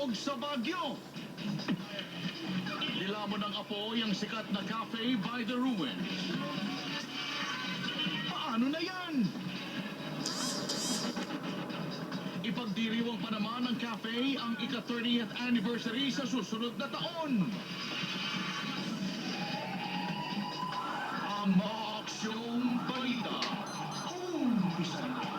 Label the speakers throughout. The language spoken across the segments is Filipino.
Speaker 1: pasabog sa Baguio. Nilamon ng apoy ang sikat na cafe by the ruins. Paano na yan? Ipagdiriwang pa naman ng cafe ang ika-30th anniversary sa susunod na taon. Ang mga aksyong balita. Umpisa na.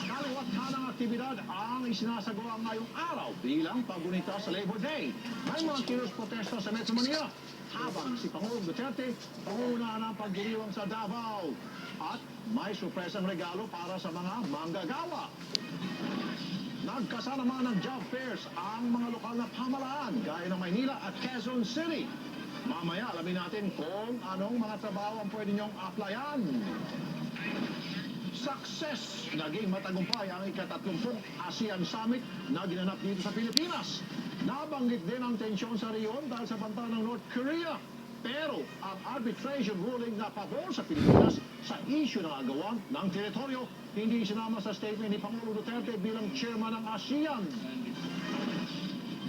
Speaker 2: Kaliwat-hanang aktibidad ang isinasagawa ngayong araw bilang pagunita sa Labor Day. May mga kilos protesta sa Metro Manila habang si Pangulong Duterte panguna ng pagdiriwang sa Davao at may surpresang regalo para sa mga manggagawa. Nagkasama ng job fairs ang mga lokal na pamahalaan gaya ng Maynila at Quezon City. Mamaya alamin natin kung anong mga trabaho ang pwede niyong applyan. Success! Naging matagumpay ang ika-30 ASEAN Summit na ginanap dito sa Pilipinas. Nabanggit din ang tensyon sa riyon dahil sa banta ng North Korea. Pero ang arbitration ruling na pabor sa Pilipinas sa issue ng agawan ng teritoryo hindi sinama sa statement ni Pangulong Duterte bilang chairman ng ASEAN.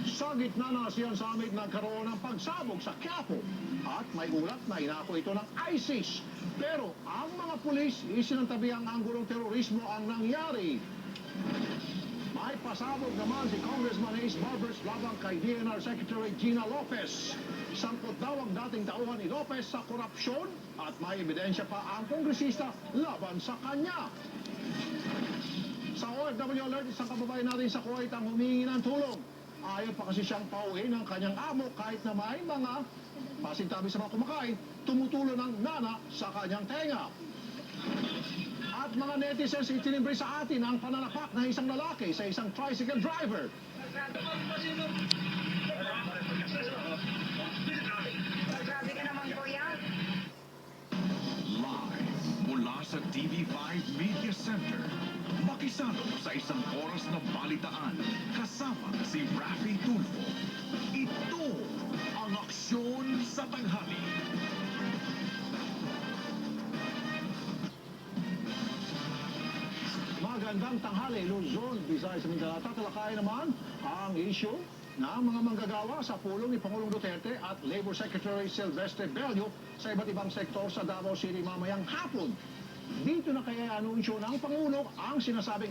Speaker 2: Sa gitna ng ASEAN Summit, nagkaroon ng pagsabog sa Quiapo at may ulat na inako ito ng ISIS. Pero ang mga pulis, isinantabi ang anggulong terorismo ang nangyari. May pasabog naman si Congressman Ace Barbers labang kay DNR Secretary Gina Lopez. Sangkot daw ang dating tauhan ni Lopez sa korupsyon at may ebidensya pa ang kongresista laban sa kanya. Sa OFW alert, isang kababayan natin sa Kuwait ang humingi ng tulong. Ayaw pa kasi siyang pauwiin ng kanyang amo kahit na may mga pasintabi sa mga kumakain, tumutulo ng nana sa kanyang tenga. At mga netizens itinimbre sa atin ang pananapak ng isang lalaki sa isang tricycle driver.
Speaker 3: Grabe ka naman, kuya.
Speaker 1: Live mula sa TV5 Media Center. Makisalo sa isang oras na balitaan kasama si Raffy Tulfo. Ito ang aksyon sa tanghali.
Speaker 2: Magandang tanghali, Luzon, Visayas, Mindanao. Tatalakayin naman ang issue ng mga manggagawa sa pulong ni Pangulong Duterte at Labor Secretary Silvestre Bello sa iba't ibang sektor sa Davao City mamayang hapon. Dito na kaya anunsyo ng Pangulo ang sinasabing